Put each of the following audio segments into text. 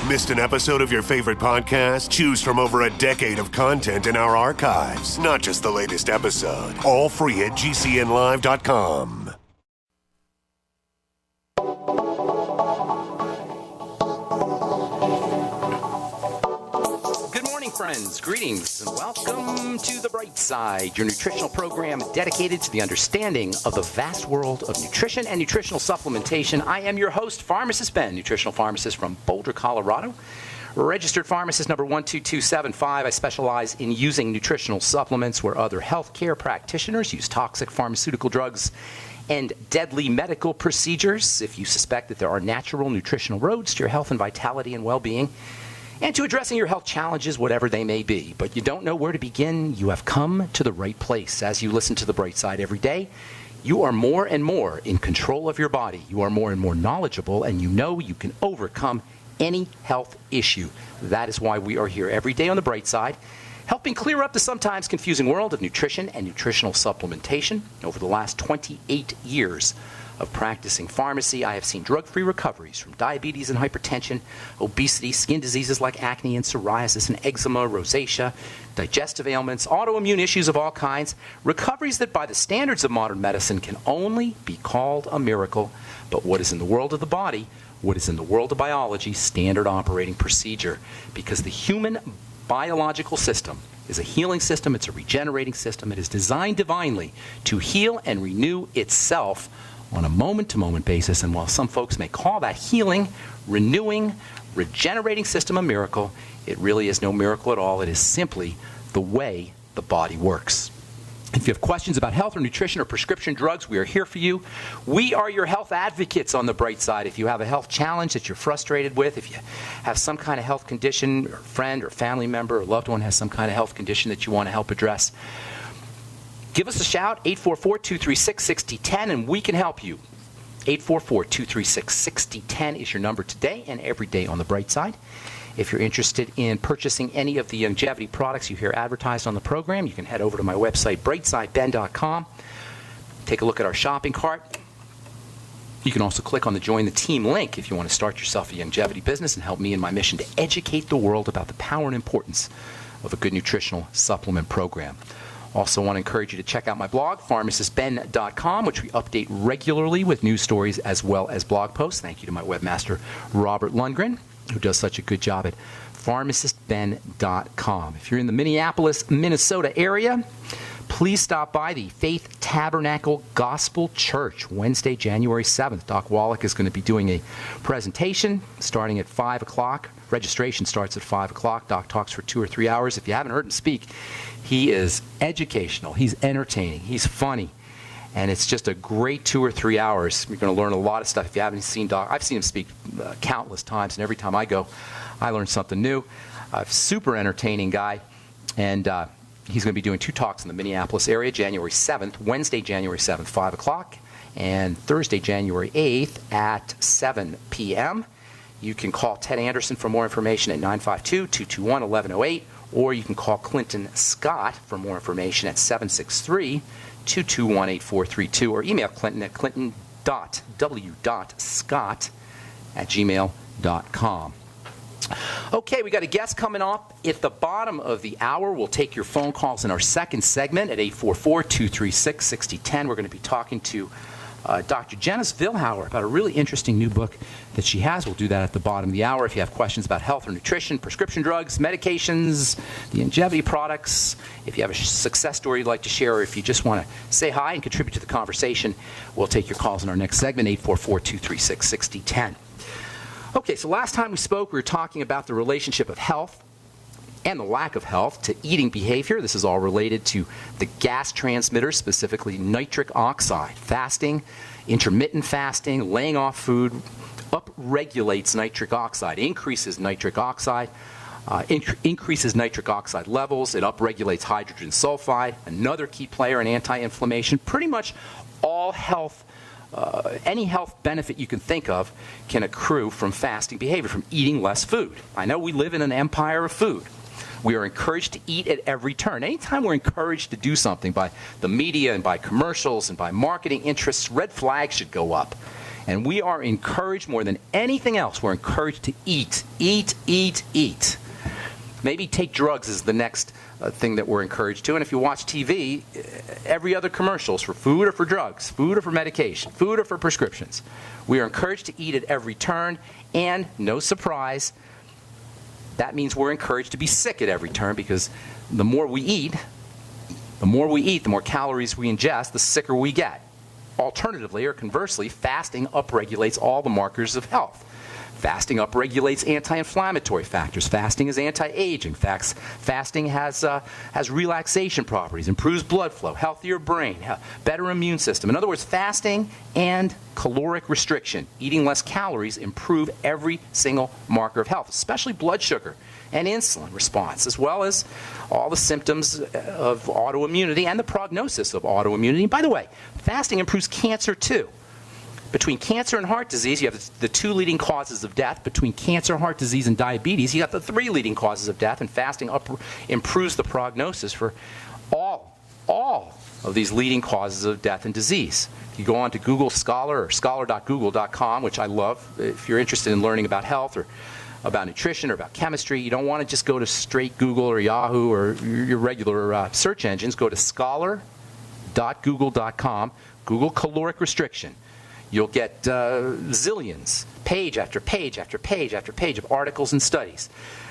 Missed an episode of your favorite podcast? Choose from over a decade of content in our archives, not just the latest episode. All free at GCNlive.com. Friends, greetings, and welcome to The Bright Side, your nutritional program dedicated to the understanding of the vast world of nutrition and nutritional supplementation. I am your host, Pharmacist Ben, nutritional pharmacist from Boulder, Colorado. Registered pharmacist number 12275. I specialize in using nutritional supplements where other healthcare practitioners use toxic pharmaceutical drugs and deadly medical procedures. If you suspect that there are natural nutritional roads to your health and vitality and well-being, and to addressing your health challenges, whatever they may be, but you don't know where to begin, you have come to the right place. As you listen to The Bright Side every day, you are more and more in control of your body. You are more and more knowledgeable, and you know you can overcome any health issue. That is why we are here every day on The Bright Side, helping clear up the sometimes confusing world of nutrition and nutritional supplementation. Over the last 28 years of practicing pharmacy, I have seen drug-free recoveries from diabetes and hypertension, obesity, skin diseases like acne and psoriasis and eczema, rosacea, digestive ailments, autoimmune issues of all kinds, recoveries that by the standards of modern medicine can only be called a miracle. But what is in the world of the body, what is in the world of biology, standard operating procedure, because the human biological system is a healing system, it's a regenerating system, it is designed divinely to heal and renew itself on a moment-to-moment basis. And while some folks may call that healing, renewing, regenerating system a miracle, it really is no miracle at all. It is simply the way the body works. If you have questions about health or nutrition or prescription drugs, we are here for you. We are your health advocates on The Bright Side. If you have a health challenge that you're frustrated with, if you have some kind of health condition, or friend or family member or loved one has some kind of health condition that you want to help address, give us a shout, 844-236-6010, and we can help you. 844-236-6010 is your number today and every day on The Bright Side. If you're interested in purchasing any of the longevity products you hear advertised on the program, you can head over to my website, brightsideben.com. Take a look at our shopping cart. You can also click on the Join the Team link if you want to start yourself a longevity business and help me in my mission to educate the world about the power and importance of a good nutritional supplement program. Also want to encourage you to check out my blog, pharmacistben.com, which we update regularly with news stories as well as blog posts. Thank you to my webmaster, Robert Lundgren, who does such a good job at pharmacistben.com. If you're in the Minneapolis, Minnesota area, please stop by the Faith Tabernacle Gospel Church Wednesday, January 7th. Doc Wallach is going to be doing a presentation starting at 5 o'clock. Registration starts at 5 o'clock. Doc talks for 2 or 3 hours. If you haven't heard him speak, he is educational, he's entertaining, he's funny, and it's just a great 2 or 3 hours. You're going to learn a lot of stuff. If you haven't seen Doc, I've seen him speak countless times, and every time I go, I learn something new. Super entertaining guy, and he's going to be doing 2 talks in the Minneapolis area, January 7th, Wednesday, January 7th, 5 o'clock, and Thursday, January 8th at 7 p.m. You can call Ted Anderson for more information at 952-221-1108, or you can call Clinton Scott for more information at 763-221-8432, or email Clinton at clinton.w.scott@gmail.com. Okay, we got a guest coming up at the bottom of the hour. We'll take your phone calls in our second segment at 844-236-6010. We're going to be talking to Dr. Janice Vilhauer about a really interesting new book that she has. We'll do that at the bottom of the hour. If you have questions about health or nutrition, prescription drugs, medications, the longevity products, if you have a success story you'd like to share, or if you just want to say hi and contribute to the conversation, we'll take your calls in our next segment, 844-236-6010. Okay, so last time we spoke, we were talking about the relationship of health and the lack of health to eating behavior. This is all related to the gas transmitters, specifically nitric oxide. Fasting, intermittent fasting, laying off food, upregulates nitric oxide, increases nitric oxide, increases nitric oxide levels. It upregulates hydrogen sulfide, another key player in anti-inflammation. Pretty much all health, any health benefit you can think of can accrue from fasting behavior, from eating less food. I know we live in an empire of food. We are encouraged to eat at every turn. Anytime we're encouraged to do something by the media and by commercials and by marketing interests, red flags should go up. And we are encouraged more than anything else. We're encouraged to eat, eat, eat, eat. Maybe take drugs is the next thing that we're encouraged to. And if you watch TV, every other commercial is for food or for drugs, food or for medication, food or for prescriptions. We are encouraged to eat at every turn, and no surprise, that means we're encouraged to be sick at every turn, because the more we eat, the more calories we ingest, the sicker we get. Alternatively, or conversely, fasting upregulates all the markers of health. Fasting upregulates anti-inflammatory factors. Fasting is anti-aging. Fasting has relaxation properties, improves blood flow, healthier brain, better immune system. In other words, fasting and caloric restriction, eating less calories, improve every single marker of health, especially blood sugar and insulin response, as well as all the symptoms of autoimmunity and the prognosis of autoimmunity. By the way, fasting improves cancer too. Between cancer and heart disease, you have the 2 leading causes of death. Between cancer, heart disease, and diabetes, you got the 3 leading causes of death. And fasting improves the prognosis for all of these leading causes of death and disease. You go on to Google Scholar or scholar.google.com, which I love. If you're interested in learning about health or about nutrition or about chemistry, you don't want to just go to straight Google or Yahoo or your regular search engines. Go to scholar.google.com, Google caloric restriction. You'll get zillions, page after page after page after page of articles and studies.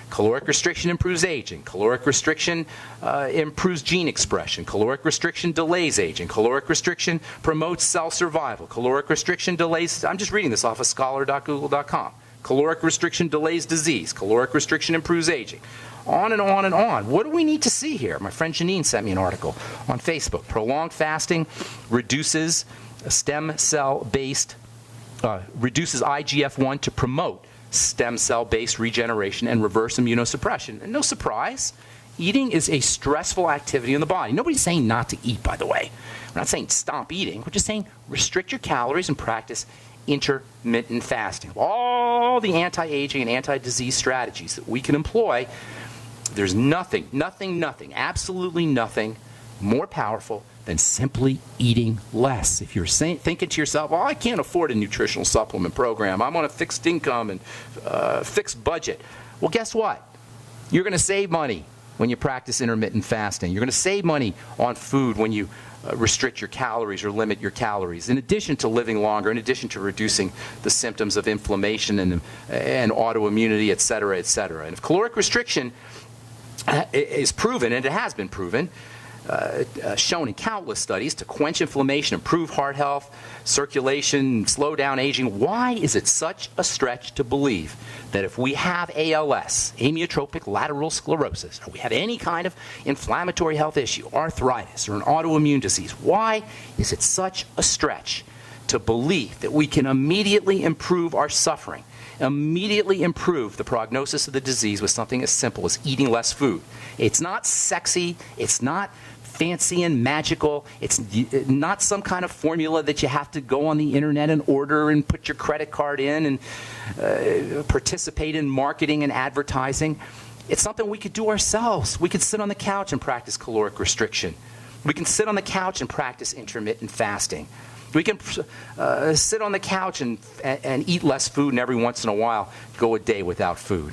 Caloric restriction improves aging. Caloric restriction improves gene expression. Caloric restriction delays aging. Caloric restriction promotes cell survival. Caloric restriction delays, I'm just reading this off of scholar.google.com. Caloric restriction delays disease. Caloric restriction improves aging. On and on and on. What do we need to see here? My friend Janine sent me an article on Facebook. Prolonged fasting reduces reduces IGF-1 to promote stem cell-based regeneration and reverse immunosuppression. And no surprise, eating is a stressful activity in the body. Nobody's saying not to eat, by the way. We're not saying stop eating. We're just saying restrict your calories and practice intermittent fasting. All the anti-aging and anti-disease strategies that we can employ, there's nothing, absolutely nothing more powerful than simply eating less. If you're thinking to yourself, well, I can't afford a nutritional supplement program, I'm on a fixed income and fixed budget. Well, guess what? You're going to save money when you practice intermittent fasting. You're going to save money on food when you restrict your calories or limit your calories, in addition to living longer, in addition to reducing the symptoms of inflammation and autoimmunity, et cetera, et cetera. And if caloric restriction is proven, and it has been proven, shown in countless studies to quench inflammation, improve heart health, circulation, slow down aging, why is it such a stretch to believe that if we have ALS, amyotrophic lateral sclerosis, or we have any kind of inflammatory health issue, arthritis, or an autoimmune disease, why is it such a stretch to believe that we can immediately improve our suffering, immediately improve the prognosis of the disease with something as simple as eating less food? It's not sexy. It's not fancy and magical. It's not some kind of formula that you have to go on the internet and order and put your credit card in and participate in marketing and advertising. It's something we could do ourselves. We could sit on the couch and practice caloric restriction. We can sit on the couch and practice intermittent fasting. We can sit on the couch and eat less food, and every once in a while go a day without food.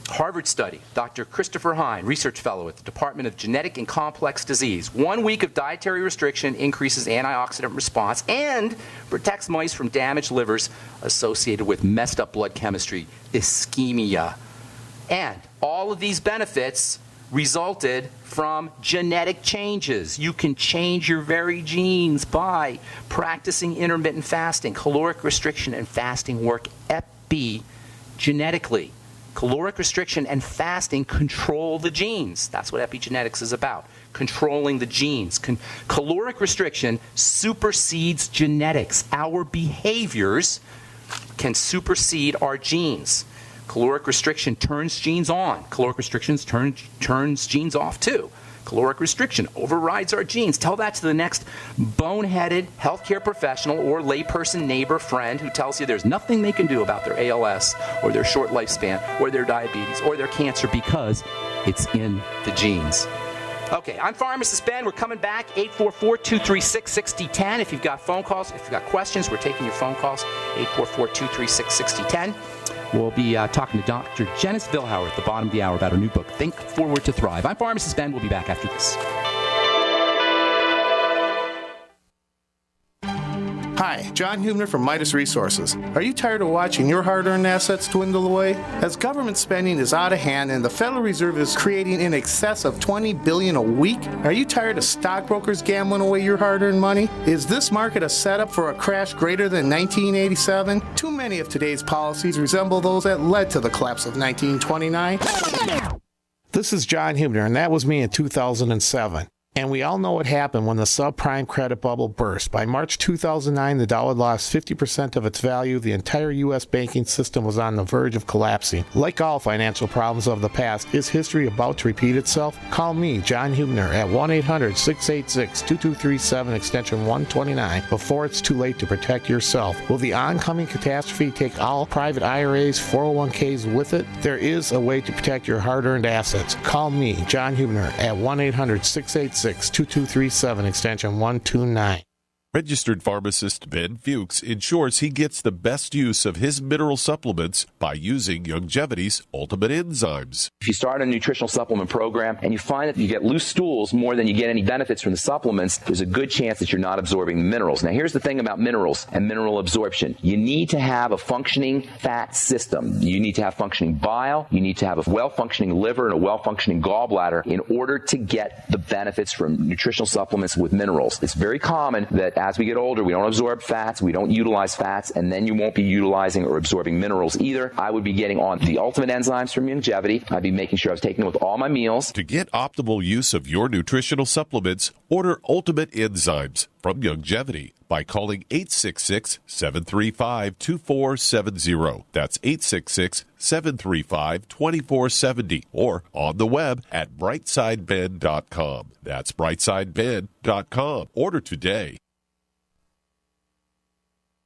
Harvard study, Dr. Christopher Hine, research fellow at the Department of Genetic and Complex Disease. 1 week of dietary restriction increases antioxidant response and protects mice from damaged livers associated with messed up blood chemistry, ischemia. And all of these benefits resulted from genetic changes. You can change your very genes by practicing intermittent fasting. Caloric restriction and fasting work epigenetically. Caloric restriction and fasting control the genes. That's what epigenetics is about, controlling the genes. Caloric restriction supersedes genetics. Our behaviors can supersede our genes. Caloric restriction turns genes on. Caloric restriction turns genes off too. Caloric restriction overrides our genes. Tell that to the next boneheaded healthcare professional or layperson, neighbor, friend who tells you there's nothing they can do about their ALS or their short lifespan or their diabetes or their cancer because it's in the genes. Okay, I'm Pharmacist Ben. We're coming back, 844-236-6010. If you've got phone calls, if you've got questions, we're taking your phone calls, 844-236-6010. We'll be talking to Dr. Janice Vilhauer at the bottom of the hour about her new book, Think Forward to Thrive. I'm Pharmacist Ben. We'll be back after this. Hi, John Hubner from Midas Resources. Are you tired of watching your hard-earned assets dwindle away? As government spending is out of hand and the Federal Reserve is creating in excess of $20 billion a week, are you tired of stockbrokers gambling away your hard-earned money? Is this market a setup for a crash greater than 1987? Too many of today's policies resemble those that led to the collapse of 1929. This is John Hubner, and that was me in 2007. And we all know what happened when the subprime credit bubble burst. By March 2009, the dollar lost 50% of its value. The entire U.S. banking system was on the verge of collapsing. Like all financial problems of the past, is history about to repeat itself? Call me, John Hubner, at 1-800-686-2237, extension 129, before it's too late to protect yourself. Will the oncoming catastrophe take all private IRAs, 401ks with it? There is a way to protect your hard-earned assets. Call me, John Hubner, at 1-800-686-2237, extension 129. Registered pharmacist Ben Fuchs ensures he gets the best use of his mineral supplements by using Longevity's ultimate enzymes. If you start a nutritional supplement program and you find that you get loose stools more than you get any benefits from the supplements, there's a good chance that you're not absorbing the minerals. Now, here's the thing about minerals and mineral absorption. You need to have a functioning fat system. You need to have functioning bile. You need to have a well-functioning liver and a well-functioning gallbladder in order to get the benefits from nutritional supplements with minerals. It's very common that as we get older, we don't absorb fats, we don't utilize fats, and then you won't be utilizing or absorbing minerals either. I would be getting on the ultimate enzymes from Longevity. I'd be making sure I was taking them with all my meals. To get optimal use of your nutritional supplements, order Ultimate Enzymes from Longevity by calling 866-735-2470. That's 866-735-2470. Or on the web at brightsideben.com. That's brightsideben.com. Order today.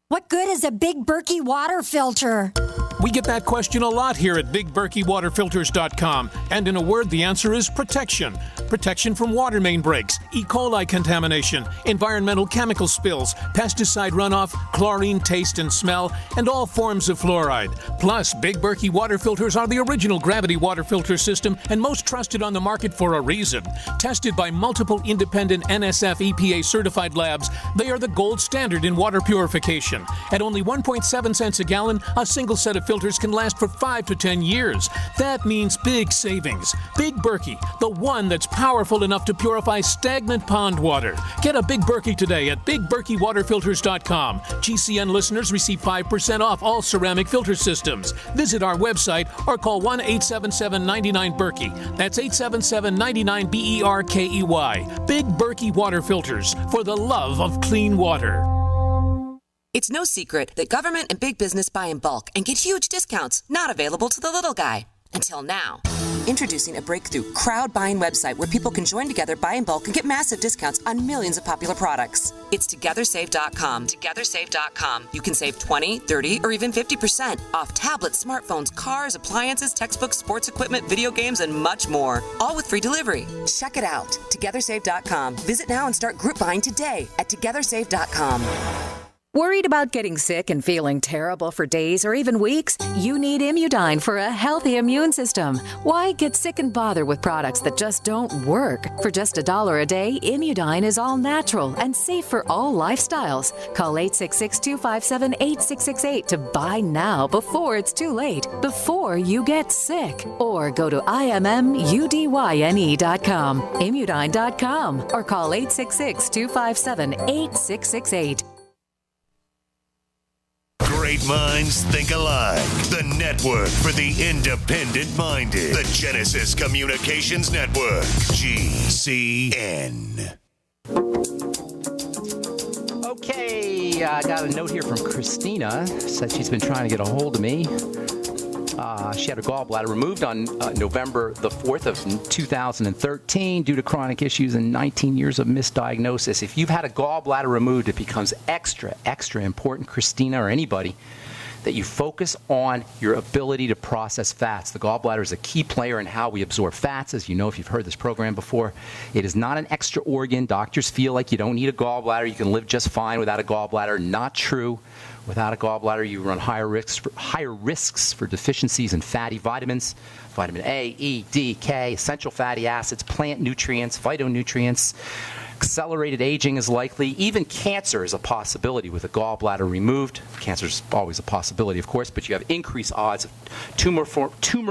What good is a Big Berkey water filter? We get that question a lot here at BigBerkeyWaterFilters.com. And in a word, the answer is protection. Protection from water main breaks, E. coli contamination, environmental chemical spills, pesticide runoff, chlorine taste and smell, and all forms of fluoride. Plus, Big Berkey water filters are the original gravity water filter system and most trusted on the market for a reason. Tested by multiple independent NSF EPA certified labs, they are the gold standard in water purification. At only 1.7 cents a gallon, a single set of filters can last for 5 to 10 years. That means big savings. Big Berkey, the one that's powerful enough to purify stagnant pond water. Get a Big Berkey today at BigBerkeyWaterFilters.com. GCN listeners receive 5% off all ceramic filter systems. Visit our website or call 1-877-99-BERKEY. That's 877-99-BERKEY. Big Berkey Water Filters, for the love of clean water. It's no secret that government and big business buy in bulk and get huge discounts not available to the little guy. Until now. Introducing a breakthrough crowd buying website where people can join together, buy in bulk, and get massive discounts on millions of popular products. It's TogetherSave.com. TogetherSave.com. You can save 20, 30, or even 50% off tablets, smartphones, cars, appliances, textbooks, sports equipment, video games, and much more. All with free delivery. Check it out. TogetherSave.com. Visit now and start group buying today at TogetherSave.com. Worried about getting sick and feeling terrible for days or even weeks? You need Immudyne for a healthy immune system. Why get sick and bother with products that just don't work? For just $1 a day, Immudyne is all natural and safe for all lifestyles. Call 866-257-8668 to buy now before it's too late, before you get sick. Or go to IMMUDYNE.com, Immudyne.com, or call 866-257-8668. Great minds think alike. The network for the independent-minded. The Genesis Communications Network. GCN. Okay, I got a note here from Christina. Said she's been trying to get a hold of me. She had her gallbladder removed on November the 4th of 2013 due to chronic issues and 19 years of misdiagnosis. If you've had a gallbladder removed, it becomes extra important, Christina or anybody, that you focus on your ability to process fats. The gallbladder is a key player in how we absorb fats, as you know if you've heard this program before. It is not an extra organ. Doctors feel like you don't need a gallbladder. You can live just fine without a gallbladder. Not true. Without a gallbladder, you run higher risks for deficiencies in fatty vitamins, vitamin A, E, D, K, essential fatty acids, plant nutrients, phytonutrients. Accelerated aging is likely. Even cancer is a possibility with a gallbladder removed. Cancer is always a possibility, of course, but you have increased odds of tumor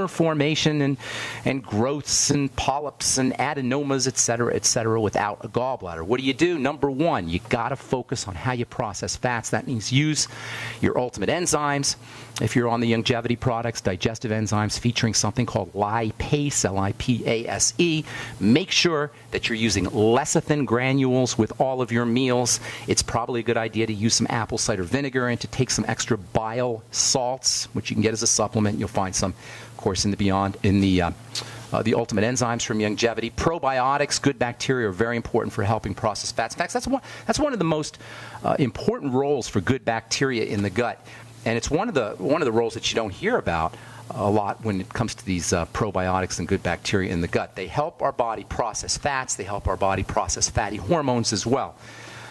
formation and growths and polyps and adenomas, et cetera, without a gallbladder. What do? Number one, you got to focus on how you process fats. That means use your ultimate enzymes. If you're on the longevity products, digestive enzymes featuring something called lipase, L-I-P-A-S-E. Make sure that you're using lecithin granules with all of your meals. It's probably a good idea to use some apple cider vinegar and to take some extra bile salts, which you can get as a supplement. You'll find some, of course, in the ultimate enzymes from longevity. Probiotics, good bacteria, are very important for helping process fats. In fact, that's one of the most important roles for good bacteria in the gut. And it's one of the roles that you don't hear about a lot when it comes to these probiotics and good bacteria in the gut. They help our body process fats. They help our body process fatty hormones as well.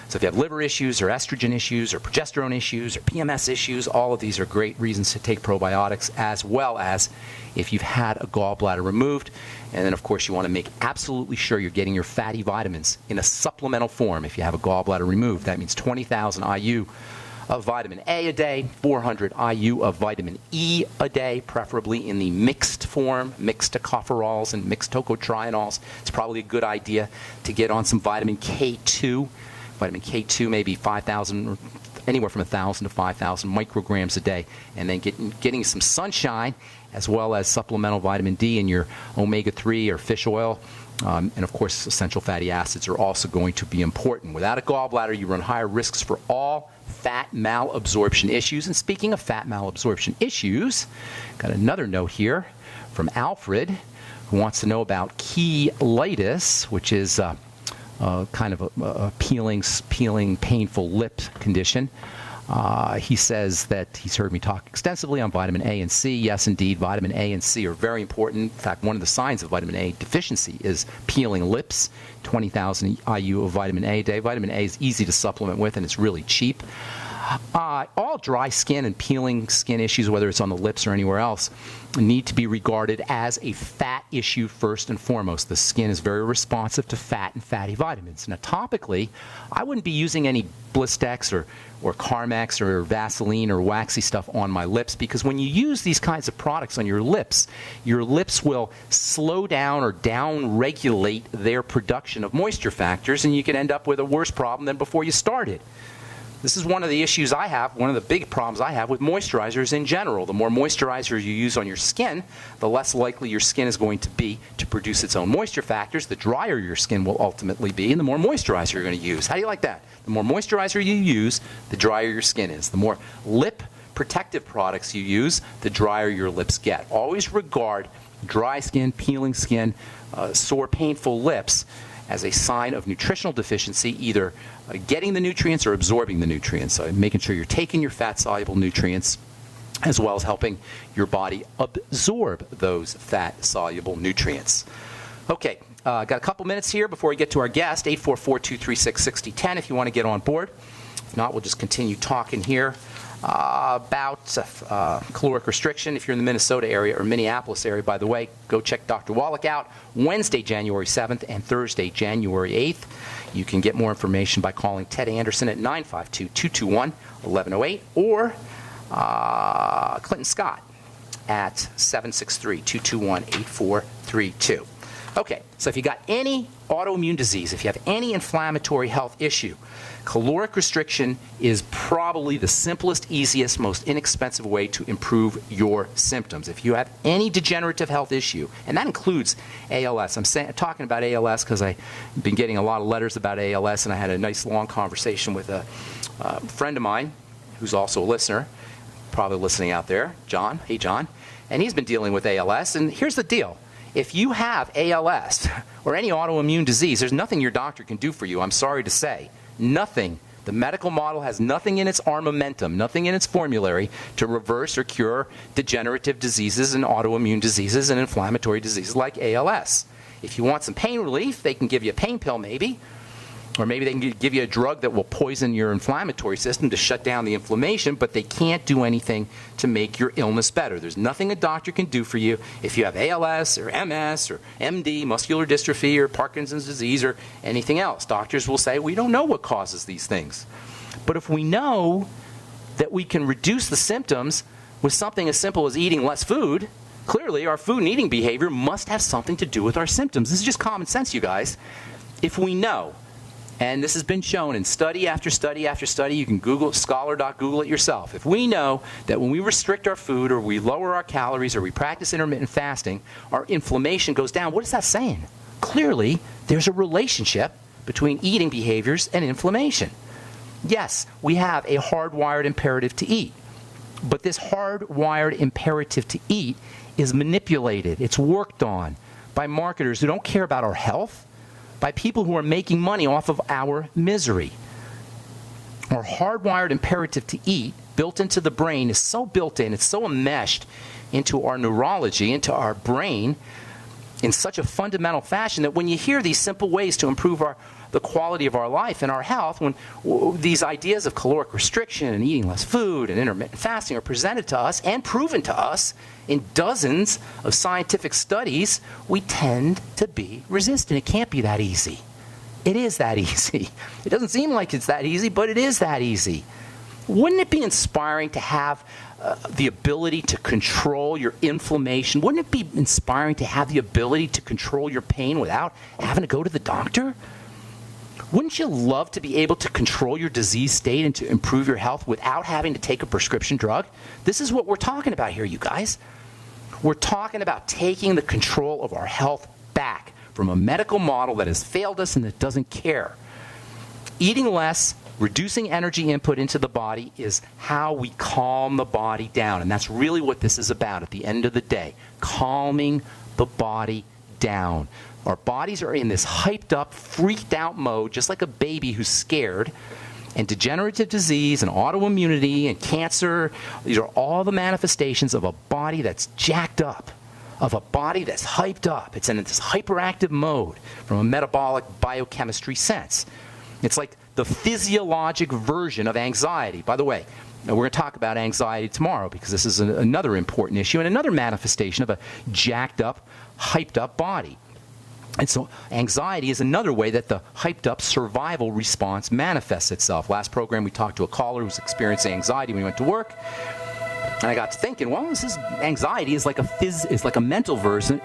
So if you have liver issues or estrogen issues or progesterone issues or PMS issues, all of these are great reasons to take probiotics, as well as if you've had a gallbladder removed. And then, of course, you want to make absolutely sure you're getting your fatty vitamins in a supplemental form. If you have a gallbladder removed, that means 20,000 IU of vitamin A a day, 400 IU of vitamin E a day, preferably in the mixed form, mixed tocopherols and mixed tocotrienols. It's probably a good idea to get on some vitamin K2. Vitamin K2 maybe 5,000, anywhere from 1,000 to 5,000 micrograms a day, and then getting some sunshine, as well as supplemental vitamin D in your omega-3 or fish oil. And, of course, essential fatty acids are also going to be important. Without a gallbladder, you run higher risks for all fat malabsorption issues. And speaking of fat malabsorption issues, got another note here from Alfred, who wants to know about cheilitis, which is kind of a peeling, painful lip condition. He says that he's heard me talk extensively on vitamin A and C. Yes, indeed, vitamin A and C are very important. In fact, one of the signs of vitamin A deficiency is peeling lips. 20,000 IU of vitamin A a day. Vitamin A is easy to supplement with, and it's really cheap. All dry skin and peeling skin issues, whether it's on the lips or anywhere else, need to be regarded as a fat issue first and foremost. The skin is very responsive to fat and fatty vitamins. Now, topically, I wouldn't be using any Blistex or Carmex or Vaseline or waxy stuff on my lips, because when you use these kinds of products on your lips will slow down or down-regulate their production of moisture factors, and you can end up with a worse problem than before you started. This is one of the issues I have, one of the big problems I have with moisturizers in general. The more moisturizer you use on your skin, the less likely your skin is going to be to produce its own moisture factors. The drier your skin will ultimately be, and the more moisturizer you're going to use. How do you like that? The more moisturizer you use, the drier your skin is. The more lip protective products you use, the drier your lips get. Always regard dry skin, peeling skin, sore, painful lips as a sign of nutritional deficiency, either getting the nutrients or absorbing the nutrients. So making sure you're taking your fat-soluble nutrients, as well as helping your body absorb those fat-soluble nutrients. Okay, got a couple minutes here before we get to our guest, 844-236-6010 if you want to get on board. If not, we'll just continue talking here about caloric restriction. If you're in the Minnesota area or Minneapolis area, by the way, go check Dr. Wallach out Wednesday, January 7th and Thursday, January 8th. You can get more information by calling Ted Anderson at 952-221-1108 or Clinton Scott at 763-221-8432. Okay, so if you got any autoimmune disease, if you have any inflammatory health issue, caloric restriction is probably the simplest, easiest, most inexpensive way to improve your symptoms. If you have any degenerative health issue, and that includes ALS. I'm talking about ALS because I've been getting a lot of letters about ALS, and I had a nice long conversation with a friend of mine who's also a listener, probably listening out there, John. Hey, John. And he's been dealing with ALS, and here's the deal. If you have ALS or any autoimmune disease, there's nothing your doctor can do for you, I'm sorry to say. Nothing The medical model has nothing in its armamentum, nothing in its formulary to reverse or cure degenerative diseases and autoimmune diseases and inflammatory diseases like ALS. If you want some pain relief, they can give you a pain pill maybe, or maybe they can give you a drug that will poison your inflammatory system to shut down the inflammation, but they can't do anything to make your illness better. There's nothing a doctor can do for you if you have ALS or MS or MD, muscular dystrophy or Parkinson's disease or anything else. Doctors will say, we don't know what causes these things. But if we know that we can reduce the symptoms with something as simple as eating less food, clearly our food and eating behavior must have something to do with our symptoms. This is just common sense, you guys. If we know, and this has been shown in study after study after study. You can Google, scholar.google it yourself. If we know that when we restrict our food or we lower our calories or we practice intermittent fasting, our inflammation goes down, what is that saying? Clearly, there's a relationship between eating behaviors and inflammation. Yes, we have a hardwired imperative to eat. But this hardwired imperative to eat is manipulated. It's worked on by marketers who don't care about our health, by people who are making money off of our misery. Our hardwired imperative to eat, built into the brain, is so built in, it's so enmeshed into our neurology, into our brain, in such a fundamental fashion that when you hear these simple ways to improve the quality of our life and our health, when these ideas of caloric restriction and eating less food and intermittent fasting are presented to us and proven to us in dozens of scientific studies, we tend to be resistant. It can't be that easy. It is that easy. It doesn't seem like it's that easy, but it is that easy. Wouldn't it be inspiring to have the ability to control your inflammation? Wouldn't it be inspiring to have the ability to control your pain without having to go to the doctor? Wouldn't you love to be able to control your disease state and to improve your health without having to take a prescription drug? This is what we're talking about here, you guys. We're talking about taking the control of our health back from a medical model that has failed us and that doesn't care. Eating less, reducing energy input into the body is how we calm the body down. And that's really what this is about at the end of the day, calming the body down. Our bodies are in this hyped up, freaked out mode, just like a baby who's scared. And degenerative disease and autoimmunity and cancer, these are all the manifestations of a body that's jacked up, of a body that's hyped up. It's in this hyperactive mode from a metabolic biochemistry sense. It's like the physiologic version of anxiety. By the way, we're going to talk about anxiety tomorrow because this is another important issue and another manifestation of a jacked up, hyped up body. And so anxiety is another way that the hyped-up survival response manifests itself. Last program, we talked to a caller who was experiencing anxiety when he went to work. And I got to thinking, well, anxiety is like a mental version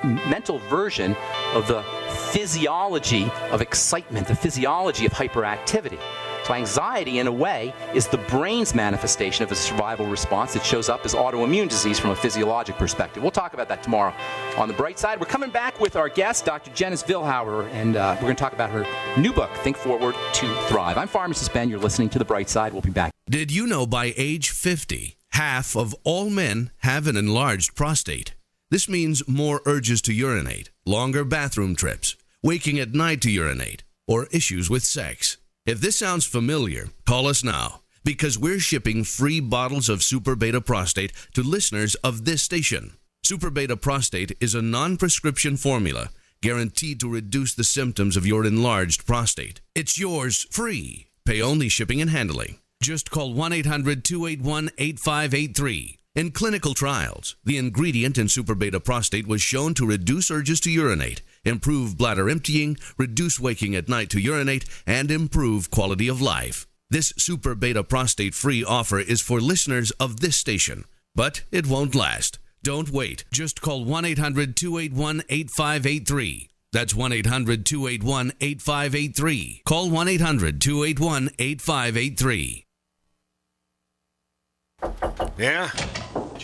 of the physiology of excitement, the physiology of hyperactivity. So anxiety, in a way, is the brain's manifestation of a survival response that shows up as autoimmune disease from a physiologic perspective. We'll talk about that tomorrow on The Bright Side. We're coming back with our guest, Dr. Janice Vilhauer, and we're going to talk about her new book, Think Forward to Thrive. I'm Pharmacist Ben. You're listening to The Bright Side. We'll be back. Did you know by age 50, half of all men have an enlarged prostate? This means more urges to urinate, longer bathroom trips, waking at night to urinate, or issues with sex. If this sounds familiar, call us now, because we're shipping free bottles of Super Beta Prostate to listeners of this station. Super Beta Prostate is a non-prescription formula guaranteed to reduce the symptoms of your enlarged prostate. It's yours free. Pay only shipping and handling. Just call 1-800-281-8583. In clinical trials, the ingredient in Super Beta Prostate was shown to reduce urges to urinate, improve bladder emptying, reduce waking at night to urinate, and improve quality of life. This Super Beta Prostate free offer is for listeners of this station, but it won't last. Don't wait. Just call 1-800-281-8583. That's 1-800-281-8583. Call 1-800-281-8583. Yeah?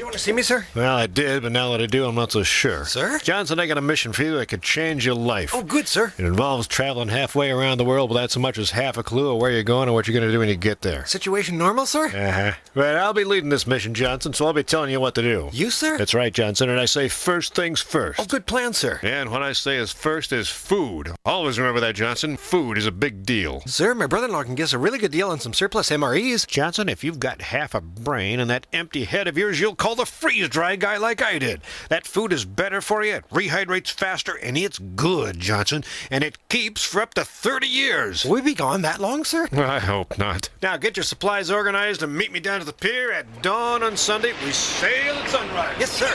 you want to see me, sir? Well, I did, but now that I do, I'm not so sure. Sir? Johnson, I got a mission for you that could change your life. Oh, good, sir. It involves traveling halfway around the world without so much as half a clue of where you're going or what you're going to do when you get there. Situation normal, sir? Uh-huh. But I'll be leading this mission, Johnson, so I'll be telling you what to do. You, sir? That's right, Johnson, and I say first things first. Oh, good plan, sir. And what I say is first is food. Always remember that, Johnson. Food is a big deal. Sir, my brother-in-law can get us a really good deal on some surplus MREs. Johnson, if you've got half a brain and that empty head of yours, you'll call the freeze-dry guy like I did. That food is better for you, it rehydrates faster, and it's good, Johnson. And it keeps for up to 30 years. Will we be gone that long, sir? I hope not. Now get your supplies organized and meet me down to the pier at dawn on Sunday. We sail at sunrise. Yes, sir.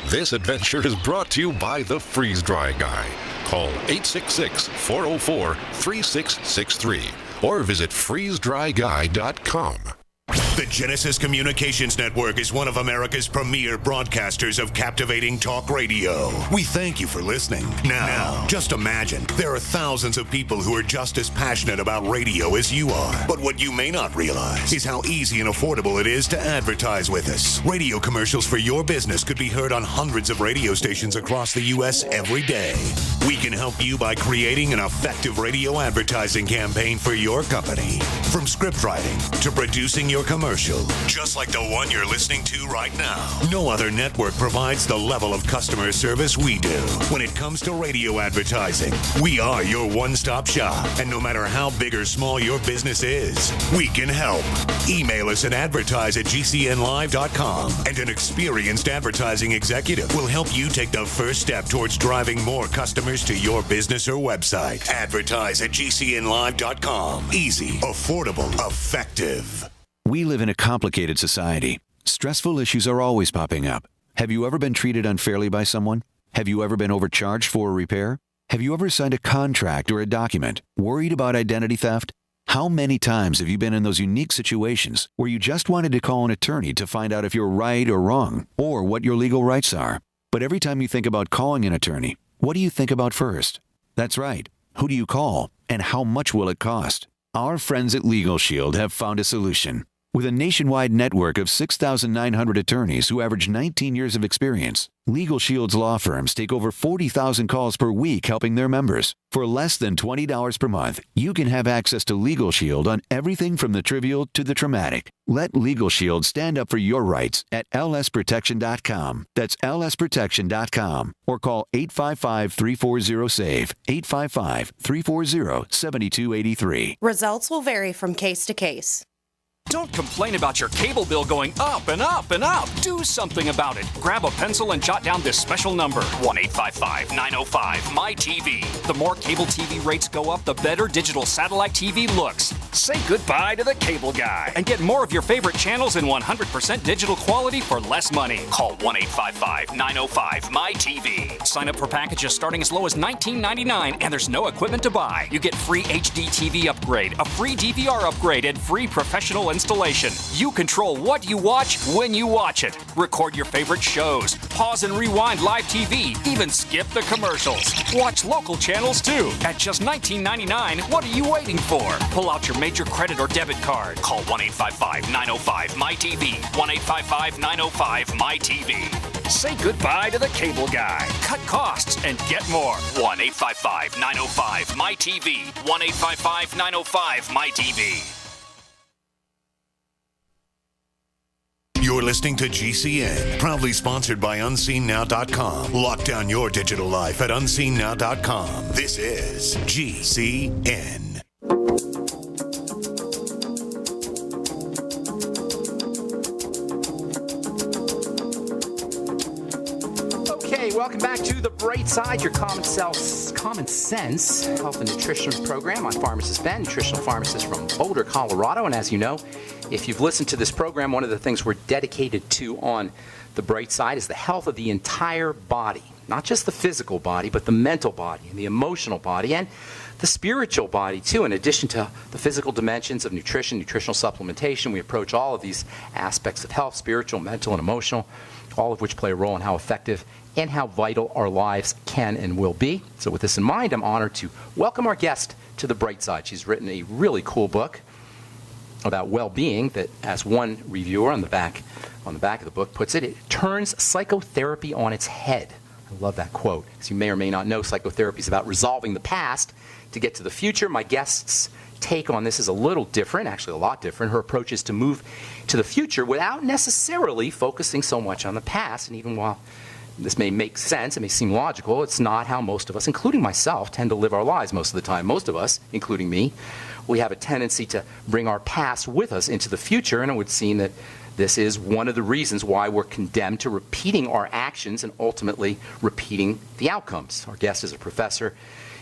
This adventure is brought to you by the Freeze-Dry Guy. Call 866-404-3663 or visit freezedryguy.com. The Genesis Communications Network is one of America's premier broadcasters of captivating talk radio. We thank you for listening. Now, just imagine, there are thousands of people who are just as passionate about radio as you are. But what you may not realize is how easy and affordable it is to advertise with us. Radio commercials for your business could be heard on hundreds of radio stations across the U.S. every day. We can help you by creating an effective radio advertising campaign for your company. From script writing to producing your commercial, just like the one you're listening to right now. No other network provides the level of customer service we do. When it comes to radio advertising, we are your one-stop shop. And no matter how big or small your business is, we can help. Email us at advertise@gcnlive.com, and an experienced advertising executive will help you take the first step towards driving more customers to your business or website. Advertise@gcnlive.com. Easy, affordable, effective. We live in a complicated society. Stressful issues are always popping up. Have you ever been treated unfairly by someone? Have you ever been overcharged for a repair? Have you ever signed a contract or a document? Worried about identity theft? How many times have you been in those unique situations where you just wanted to call an attorney to find out if you're right or wrong, or what your legal rights are? But every time you think about calling an attorney, what do you think about first? That's right. Who do you call, and how much will it cost? Our friends at Legal Shield have found a solution. With a nationwide network of 6,900 attorneys who average 19 years of experience, Legal Shield's law firms take over 40,000 calls per week helping their members. For less than $20 per month, you can have access to Legal Shield on everything from the trivial to the traumatic. Let Legal Shield stand up for your rights at lsprotection.com. That's lsprotection.com. Or call 855-340-SAVE, 855-340-7283. Results will vary from case to case. Don't complain about your cable bill going up and up and up. Do something about it. Grab a pencil and jot down this special number, 1-855-905-MY-TV. The more cable TV rates go up, the better digital satellite TV looks. Say goodbye to the cable guy and get more of your favorite channels in 100% digital quality for less money. Call 1-855-905-MY-TV. Sign up for packages starting as low as $19.99, and there's no equipment to buy. You get free HD TV upgrade, a free DVR upgrade, and free professional installation. You control what you watch when you watch it. Record your favorite shows, pause and rewind live TV, even skip the commercials. Watch local channels too. At just $19.99, what are you waiting for? Pull out your major credit or debit card. Call 1-855-905-MY-TV. 1-855-905-MY-TV. Say goodbye to the cable guy. Cut costs and get more. 1-855-905-MY-TV. 1-855-905-MY-TV. You're listening to GCN, proudly sponsored by UnseenNow.com. Lock down your digital life at UnseenNow.com. This is GCN. Okay, welcome back to The Bright Side, your common sense health and nutrition program. I'm Pharmacist Ben, nutritional pharmacist from Boulder, Colorado. And as you know, if you've listened to this program, one of the things we're dedicated to on The Bright Side is the health of the entire body. Not just the physical body, but the mental body and the emotional body and the spiritual body, too. In addition to the physical dimensions of nutrition, nutritional supplementation, we approach all of these aspects of health, spiritual, mental, and emotional, all of which play a role in how effective and how vital our lives can and will be. So with this in mind, I'm honored to welcome our guest to The Bright Side. She's written a really cool book about well-being that, as one reviewer on the back on the back of the book, puts it, it turns psychotherapy on its head. I love that quote. As you may or may not know, psychotherapy is about resolving the past to get to the future. My guest's take on this is a little different, actually a lot different. Her approach is to move to the future without necessarily focusing so much on the past. And even while this may make sense, it may seem logical, it's not how most of us, including myself, tend to live our lives most of the time. Most of us, including me, we have a tendency to bring our past with us into the future, and it would seem that this is one of the reasons why we're condemned to repeating our actions and ultimately repeating the outcomes. Our guest is a professor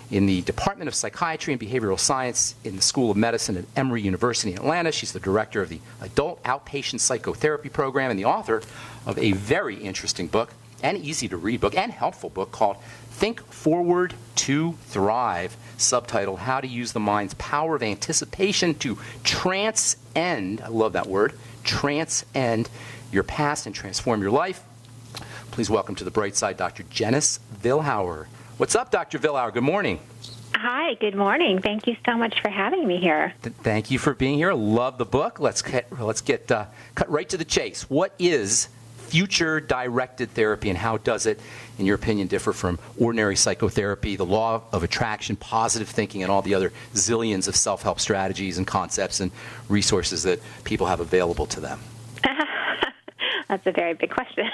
in the Department of Psychiatry and Behavioral Science in the School of Medicine at Emory University in Atlanta. She's the director of the Adult Outpatient Psychotherapy Program and the author of a very interesting book and easy-to-read book and helpful book called Think Forward to Thrive, subtitled How to Use the Mind's Power of Anticipation to Transcend, I love that word, transcend your past and transform your life. Please welcome to the bright side Dr. Janice Vilhauer. What's up, Dr. Vilhauer? Good morning. Hi, good morning. Thank you so much for having me here. Thank you for being here. Love the book. Let's get cut right to the chase. What is future-directed therapy, and how does it, in your opinion, differ from ordinary psychotherapy, the law of attraction, positive thinking, and all the other zillions of self-help strategies and concepts and resources that people have available to them? That's a very big question.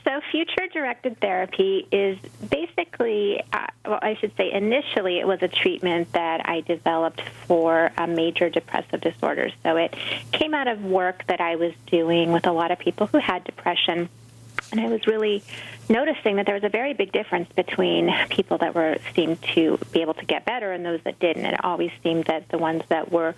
So future-directed therapy is basically, I should say initially it was a treatment that I developed for major depressive disorders. So it came out of work that I was doing with a lot of people who had depression. And I was really noticing that there was a very big difference between people that seemed to be able to get better and those that didn't. It always seemed that the ones that were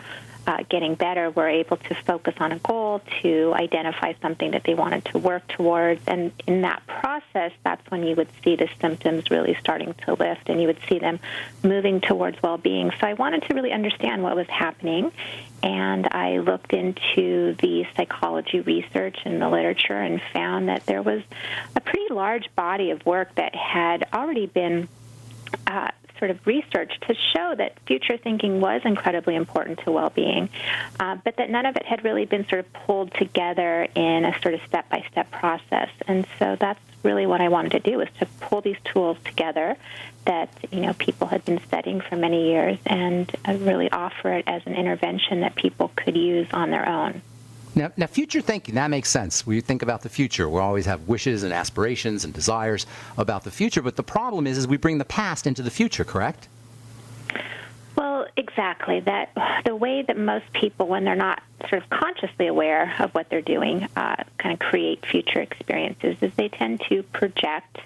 getting better were able to focus on a goal, to identify something that they wanted to work towards. And in that process, that's when you would see the symptoms really starting to lift and you would see them moving towards well-being. So I wanted to really understand what was happening. And I looked into the psychology research and the literature and found that there was a pretty large body of work that had already been sort of research to show that future thinking was incredibly important to well-being, but that none of it had really been sort of pulled together in a sort of step-by-step process. And so that's really what I wanted to do, was to pull these tools together that, people had been studying for many years and really offer it as an intervention that people could use on their own. Now, future thinking, that makes sense. We think about the future. We always have wishes and aspirations and desires about the future, but the problem is we bring the past into the future, correct? Well, exactly. That the way that most people, when they're not sort of consciously aware of what they're doing, kind of create future experiences, is they tend to project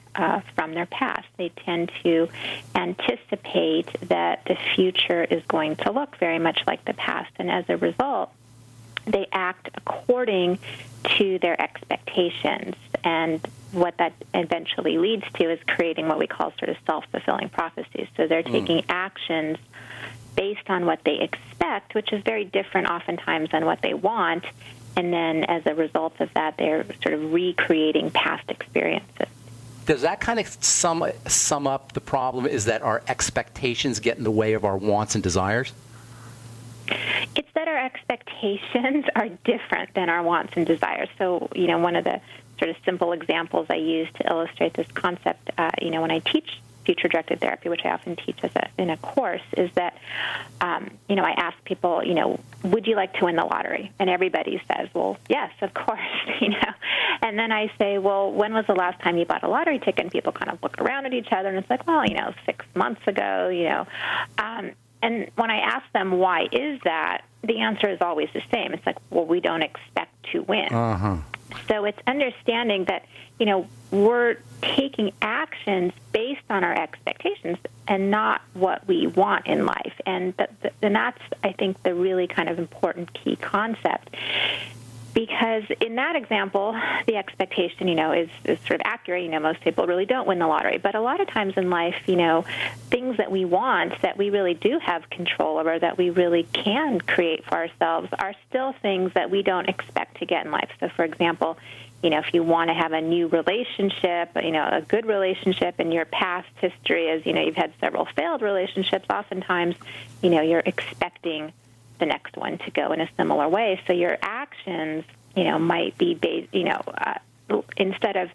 from their past. They tend to anticipate that the future is going to look very much like the past, and as a result, they act according to their expectations. And what that eventually leads to is creating what we call sort of self-fulfilling prophecies. So they're taking actions based on what they expect, which is very different oftentimes than what they want. And then as a result of that, they're sort of recreating past experiences. Does that kind of sum up the problem, is that our expectations get in the way of our wants and desires? It's that our expectations are different than our wants and desires. So, one of the sort of simple examples I use to illustrate this concept, when I teach future-directed therapy, which I often teach in a course, is that, I ask people, would you like to win the lottery? And everybody says, well, yes, of course, And then I say, well, when was the last time you bought a lottery ticket? And people kind of look around at each other, and it's like, well, 6 months ago, And when I ask them, why is that, the answer is always the same. It's like, well, we don't expect to win. Uh-huh. So it's understanding that, we're taking actions based on our expectations and not what we want in life. And that's, I think, the really kind of important key concept. Because in that example, the expectation, is sort of accurate. Most people really don't win the lottery. But a lot of times in life, things that we want, that we really do have control over, that we really can create for ourselves, are still things that we don't expect to get in life. So, for example, if you want to have a new relationship, a good relationship, and your past history is, you've had several failed relationships, oftentimes, you're expecting the next one to go in a similar way. So your actions might be based, instead of,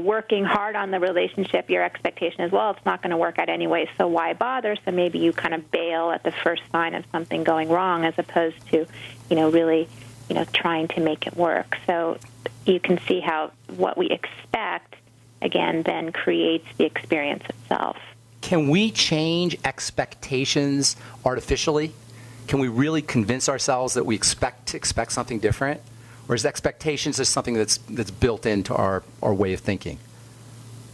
working hard on the relationship, your expectation is, well, it's not going to work out anyway, so why bother? So maybe you kind of bail at the first sign of something going wrong as opposed to, really, trying to make it work. So you can see how what we expect, again, then creates the experience itself. Can we change expectations artificially? Can we really convince ourselves that we expect something different? Or is expectations just something that's built into our way of thinking?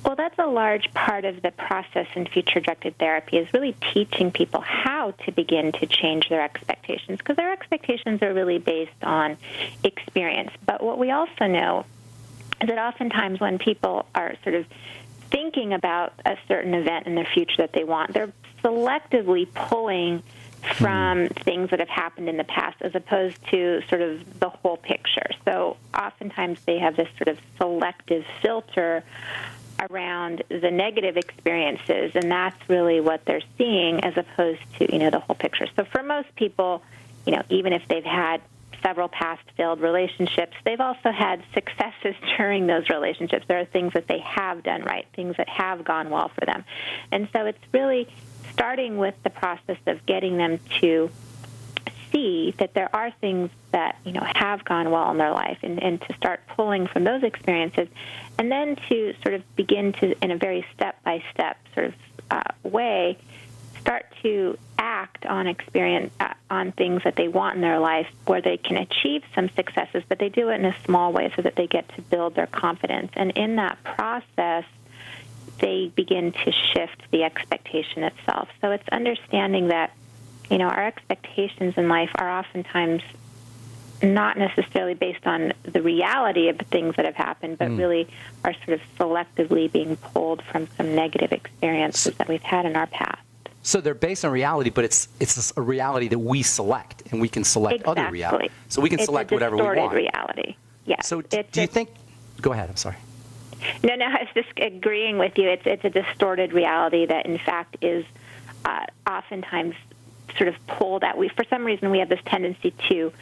Well, that's a large part of the process in future-directed therapy, is really teaching people how to begin to change their expectations, because their expectations are really based on experience. But what we also know is that oftentimes when people are sort of thinking about a certain event in their future that they want, they're selectively pulling from things that have happened in the past as opposed to sort of the whole picture. So oftentimes they have this sort of selective filter around the negative experiences, and that's really what they're seeing as opposed to, the whole picture. So for most people, even if they've had several past failed relationships, they've also had successes during those relationships. There are things that they have done right, things that have gone well for them. And so it's really starting with the process of getting them to see that there are things that, have gone well in their life, and to start pulling from those experiences, and then to sort of begin to, in a very step-by-step sort of way, start to act on experience, on things that they want in their life where they can achieve some successes, but they do it in a small way so that they get to build their confidence. And in that process, they begin to shift the expectation itself. So it's understanding that, our expectations in life are oftentimes not necessarily based on the reality of the things that have happened, but really are sort of selectively being pulled from some negative experiences that we've had in our past. So they're based on reality, but it's a reality that we select, and we can select other reality. So we can select whatever we want. It's a distorted reality, yes. So do you think... Go ahead, I'm sorry. No, I was just agreeing with you. It's a distorted reality that, in fact, is oftentimes sort of pulled at. For some reason, we have this tendency to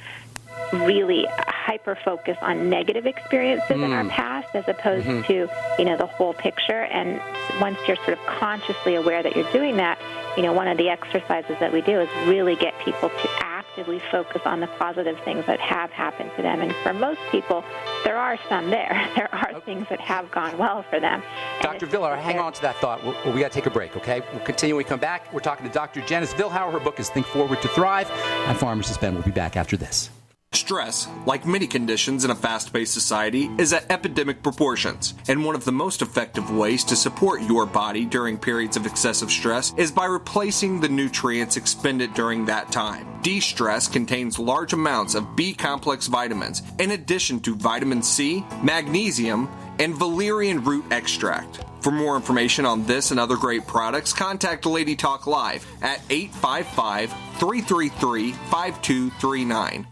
really hyper-focus on negative experiences in our past as opposed to, the whole picture. And once you're sort of consciously aware that you're doing that, one of the exercises that we do is really get people to actively focus on the positive things that have happened to them. And for most people, there are some there. There are things that have gone well for them. Dr. Villauer, hang on to that thought. We got to take a break, okay? We'll continue when we come back. We're talking to Dr. Janice Villauer. Her book is Think Forward to Thrive. I'm Pharmacist Ben. We'll be back after this. Stress, like many conditions in a fast-paced society, is at epidemic proportions, and one of the most effective ways to support your body during periods of excessive stress is by replacing the nutrients expended during that time. De-stress contains large amounts of B-complex vitamins, in addition to vitamin C, magnesium, and valerian root extract. For more information on this and other great products, contact Lady Talk Live at 855-333-5239.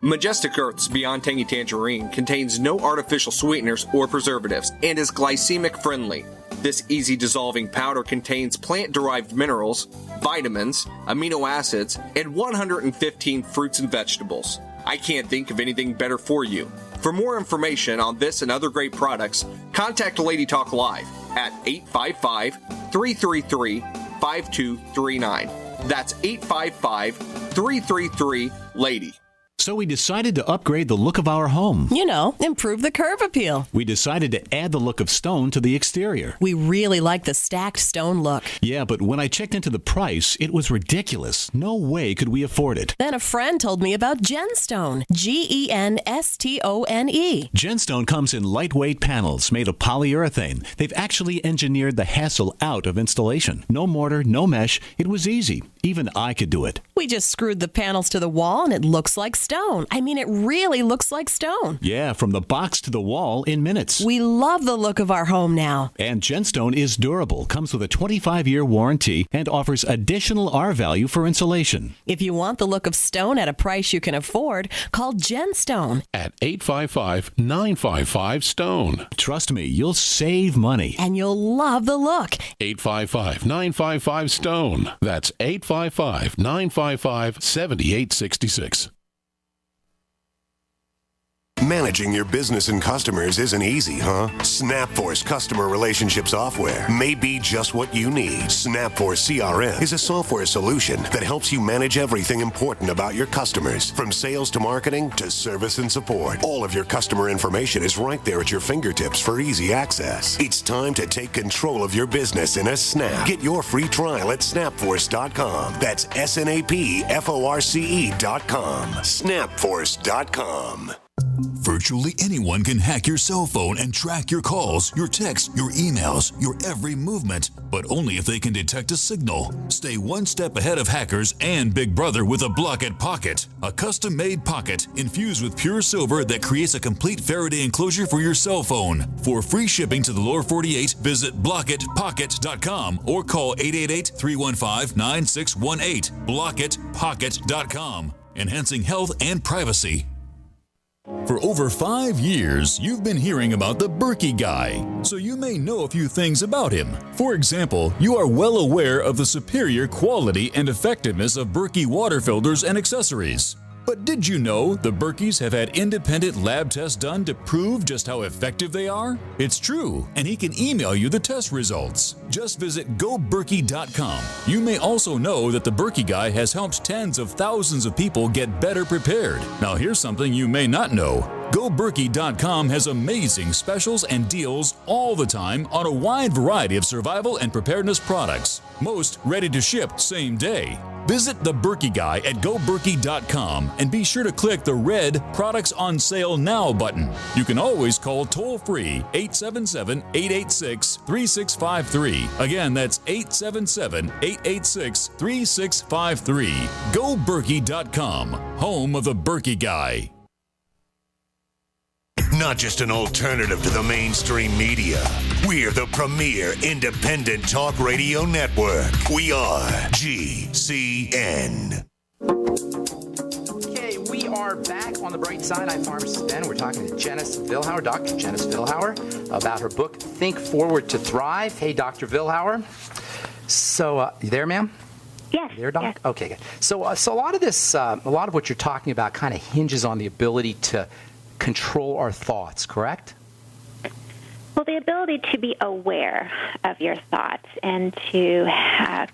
Majestic Earth's Beyond Tangy Tangerine contains no artificial sweeteners or preservatives and is glycemic friendly. This easy dissolving powder contains plant-derived minerals, vitamins, amino acids, and 115 fruits and vegetables. I can't think of anything better for you. For more information on this and other great products, contact Lady Talk Live at 855-333-5239. That's 855-333-LADY. So we decided to upgrade the look of our home. Improve the curb appeal. We decided to add the look of stone to the exterior. We really like the stacked stone look. Yeah, but when I checked into the price, it was ridiculous. No way could we afford it. Then a friend told me about Genstone. Genstone. Genstone comes in lightweight panels made of polyurethane. They've actually engineered the hassle out of installation. No mortar, no mesh. It was easy. Even I could do it. We just screwed the panels to the wall and it looks like stone. I mean, it really looks like stone. Yeah, from the box to the wall in minutes. We love the look of our home now. And Genstone is durable, comes with a 25-year warranty, and offers additional R value for insulation. If you want the look of stone at a price you can afford, call Genstone at 855-955-STONE. Trust me, you'll save money. And you'll love the look. 855-955-STONE. That's 855-955-7866. Managing your business and customers isn't easy, huh? SnapForce customer relationship software may be just what you need. SnapForce CRM is a software solution that helps you manage everything important about your customers, from sales to marketing to service and support. All of your customer information is right there at your fingertips for easy access. It's time to take control of your business in a snap. Get your free trial at snapforce.com. That's SNAPFORCE.com. Snapforce.com. Virtually anyone can hack your cell phone and track your calls, your texts, your emails, your every movement, but only if they can detect a signal. Stay one step ahead of hackers and Big Brother with a Block-It Pocket, a custom-made pocket infused with pure silver that creates a complete Faraday enclosure for your cell phone. For free shipping to the lower 48, visit blockitpocket.com or call 888-315-9618. blockitpocket.com, enhancing health and privacy. For over 5 years, you've been hearing about the Berkey Guy, so you may know a few things about him. For example, you are well aware of the superior quality and effectiveness of Berkey water filters and accessories. But did you know the Berkeys have had independent lab tests done to prove just how effective they are? It's true, and he can email you the test results. Just visit goberkey.com. You may also know that the Berkey Guy has helped tens of thousands of people get better prepared. Now here's something you may not know. GoBerkey.com has amazing specials and deals all the time on a wide variety of survival and preparedness products, most ready to ship same day. Visit the Berkey Guy at GoBerkey.com and be sure to click the red Products on Sale Now button. You can always call toll-free 877-886-3653. Again, that's 877-886-3653. GoBerkey.com, home of the Berkey Guy. Not just an alternative to the mainstream media. We're the premier independent talk radio network. We are GCN. Okay, we are back on the bright side. I'm Pharmacist Ben. We're talking to Janice Vilhauer, Dr. Janice Vilhauer, about her book, Think Forward to Thrive. Hey, Dr. Vilhauer. So, you there, ma'am? Yes. There, Doc? Yes. Okay, good. So a lot of this, a lot of what you're talking about kind of hinges on the ability to control our thoughts, correct? Well, the ability to be aware of your thoughts and to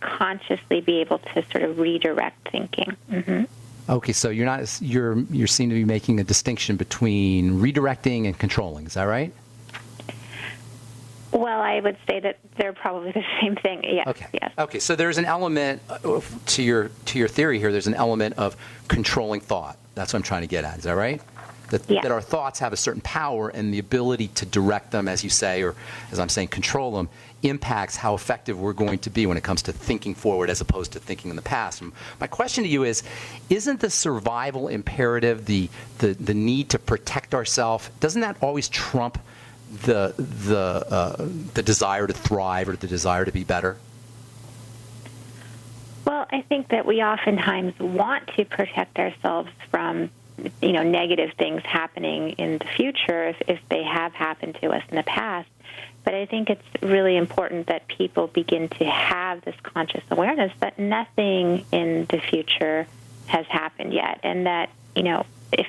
consciously be able to sort of redirect thinking. Mm-hmm. Okay, so you seem to be making a distinction between redirecting and controlling. Is that right? Well, I would say that they're probably the same thing. Yes. Okay. Yes. Okay. So there's an element to your theory here. There's an element of controlling thought. That's what I'm trying to get at. Is that right? That our thoughts have a certain power, and the ability to direct them, as you say, or as I'm saying, control them, impacts how effective we're going to be when it comes to thinking forward as opposed to thinking in the past. And my question to you is, isn't the survival imperative, the need to protect ourselves, doesn't that always trump the desire to thrive or the desire to be better? Well, I think that we oftentimes want to protect ourselves from negative things happening in the future if they have happened to us in the past. But I think it's really important that people begin to have this conscious awareness that nothing in the future has happened yet, and that, if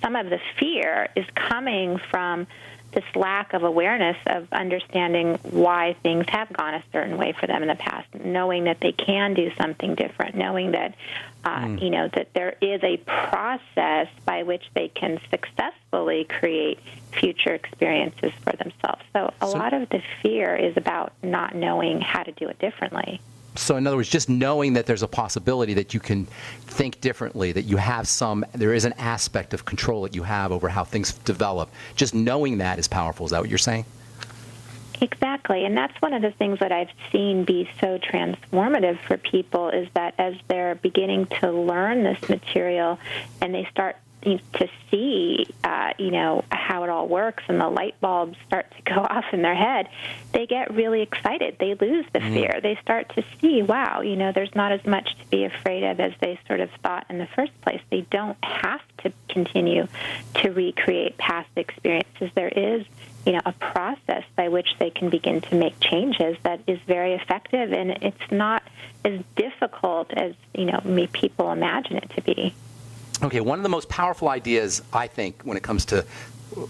some of the fear is coming from this lack of awareness of understanding why things have gone a certain way for them in the past, knowing that they can do something different, knowing that, that there is a process by which they can successfully create future experiences for themselves. So a lot of the fear is about not knowing how to do it differently. So in other words, just knowing that there's a possibility that you can think differently, that you have there is an aspect of control that you have over how things develop. Just knowing that is powerful. Is that what you're saying? Exactly. And that's one of the things that I've seen be so transformative for people is that as they're beginning to learn this material and they start to see, how it all works and the light bulbs start to go off in their head, they get really excited. They lose the fear. They start to see, wow, there's not as much to be afraid of as they sort of thought in the first place. They don't have to continue to recreate past experiences. There is, a process by which they can begin to make changes that is very effective, and it's not as difficult as, people imagine it to be. Okay, one of the most powerful ideas, I think, when it comes to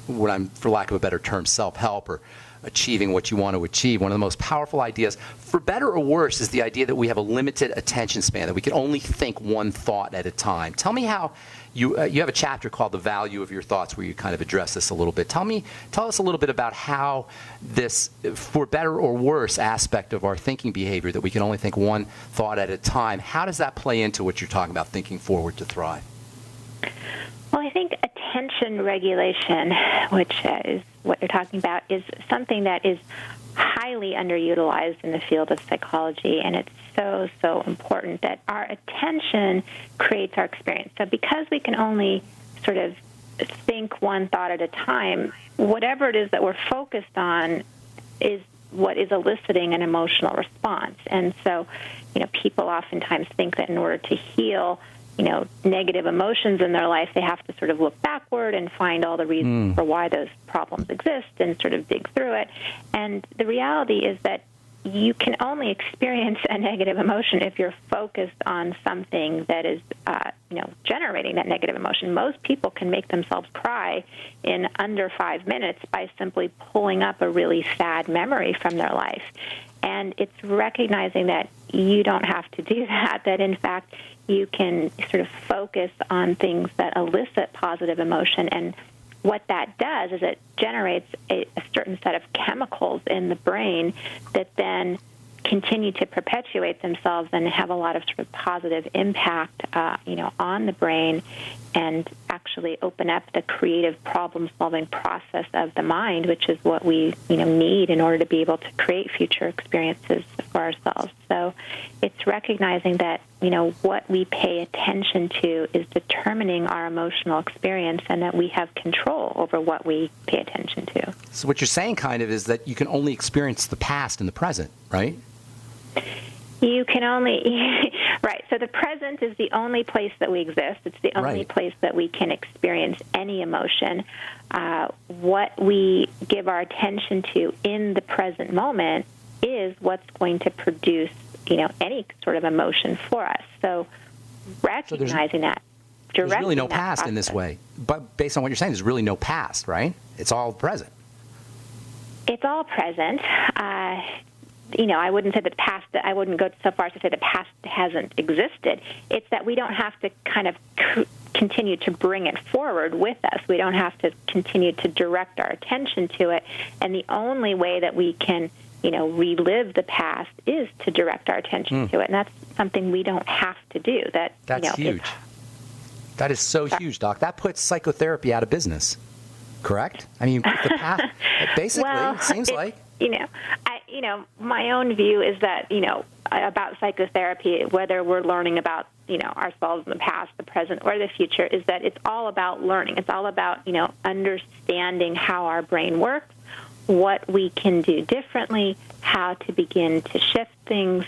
what I'm, for lack of a better term, self-help or achieving what you want to achieve, one of the most powerful ideas, for better or worse, is the idea that we have a limited attention span, that we can only think one thought at a time. Tell me how you have a chapter called The Value of Your Thoughts where you kind of address this a little bit. Tell us a little bit about how this, for better or worse, aspect of our thinking behavior, that we can only think one thought at a time, how does that play into what you're talking about, thinking forward to thrive? Well, I think attention regulation, which is what you're talking about, is something that is highly underutilized in the field of psychology, and it's so, so important that our attention creates our experience. So because we can only sort of think one thought at a time, whatever it is that we're focused on is what is eliciting an emotional response. And so, people oftentimes think that in order to heal negative emotions in their life, they have to sort of look backward and find all the reasons for why those problems exist and sort of dig through it. And the reality is that you can only experience a negative emotion if you're focused on something that is, generating that negative emotion. Most people can make themselves cry in under 5 minutes by simply pulling up a really sad memory from their life. And it's recognizing that you don't have to do that, that in fact you can sort of focus on things that elicit positive emotion. And what that does is it generates a certain set of chemicals in the brain that then continue to perpetuate themselves and have a lot of sort of positive impact, on the brain, and actually open up the creative problem-solving process of the mind, which is what we, need in order to be able to create future experiences for ourselves. So it's recognizing that, what we pay attention to is determining our emotional experience, and that we have control over what we pay attention to. So what you're saying kind of is that you can only experience the past and the present, right? You can only, right. So the present is the only place that we exist. It's the only place that we can experience any emotion. What we give our attention to in the present moment is what's going to produce, any sort of emotion for us. So recognizing that. There's really no past in this way. But based on what you're saying, there's really no past, right? It's all present. It's all present. I wouldn't say the past, I wouldn't go so far as to say the past hasn't existed. It's that we don't have to kind of continue to bring it forward with us. We don't have to continue to direct our attention to it. And the only way that we can, relive the past is to direct our attention to it. And that's something we don't have to do. That's huge. That is so huge, Doc. That puts psychotherapy out of business, correct? I mean, the past, basically, it seems like. My own view is that, about psychotherapy, whether we're learning about, ourselves in the past, the present, or the future, is that it's all about learning. It's all about, understanding how our brain works, what we can do differently, how to begin to shift things.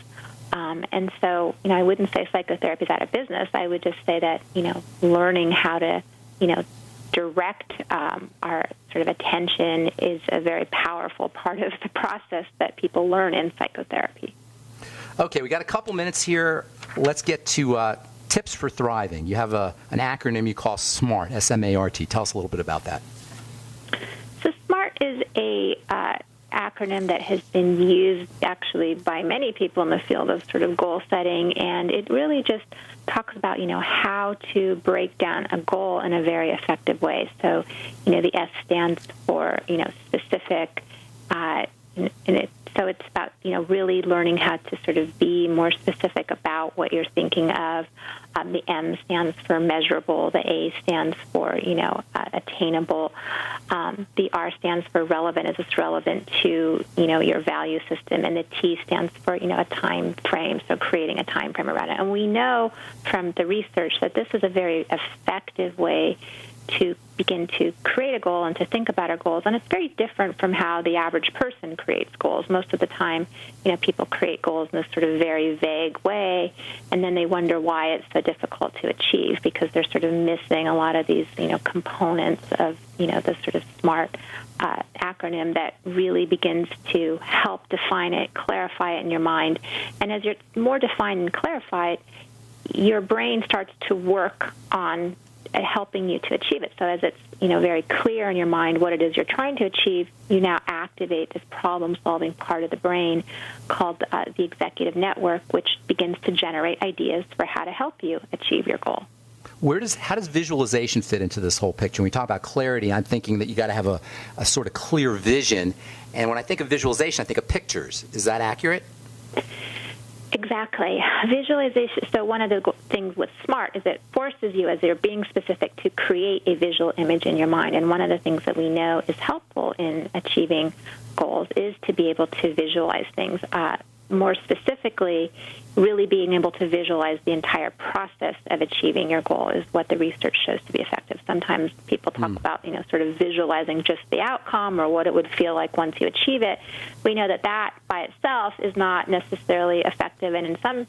And so, I wouldn't say psychotherapy is out of business. I would just say that, learning how to, direct our sort of attention is a very powerful part of the process that people learn in psychotherapy. Okay, we got a couple minutes here. Let's get to tips for thriving. You have an acronym you call SMART, S-M-A-R-T. Tell us a little bit about that. So SMART is a acronym that has been used actually by many people in the field of sort of goal setting, and it really just talks about, how to break down a goal in a very effective way. So, the S stands for, specific, so it's about, really learning how to sort of be more specific about what you're thinking of. The M stands for measurable. The A stands for, attainable. The R stands for relevant. Is this relevant to, your value system? And the T stands for, a time frame, so creating a time frame around it. And we know from the research that this is a very effective way to begin to create a goal and to think about our goals. And it's very different from how the average person creates goals. Most of the time, people create goals in this sort of very vague way, and then they wonder why it's so difficult to achieve, because they're sort of missing a lot of these, components of, the sort of SMART acronym that really begins to help define it, clarify it in your mind. And as you're more defined and clarified, your brain starts to work on helping you to achieve it. So as it's, very clear in your mind what it is you're trying to achieve, you now activate this problem-solving part of the brain called the executive network, which begins to generate ideas for how to help you achieve your goal. How does visualization fit into this whole picture? When we talk about clarity, I'm thinking that you got to have a sort of clear vision. And when I think of visualization, I think of pictures. Is that accurate? Exactly. Visualization. So one of the things with SMART is it forces you, as you're being specific, to create a visual image in your mind. And one of the things that we know is helpful in achieving goals is to be able to visualize things. More specifically, really being able to visualize the entire process of achieving your goal is what the research shows to be effective. Sometimes people talk about, sort of visualizing just the outcome or what it would feel like once you achieve it. We know that that by itself is not necessarily effective, and in some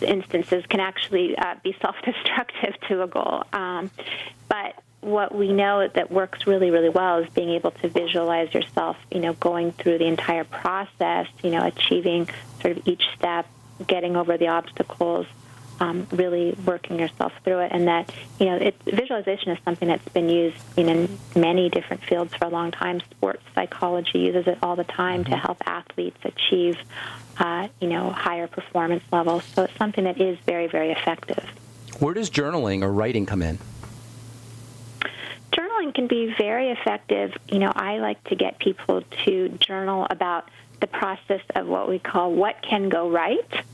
instances can actually be self-destructive to a goal. But what we know that works really, really well is being able to visualize yourself, going through the entire process, achieving sort of each step, getting over the obstacles, really working yourself through it. And that, visualization is something that's been used in many different fields for a long time. Sports psychology uses it all the time to help athletes achieve, higher performance levels. So it's something that is very, very effective. Where does journaling or writing come in? Journaling can be very effective. I like to get people to journal about the process of what we call what can go right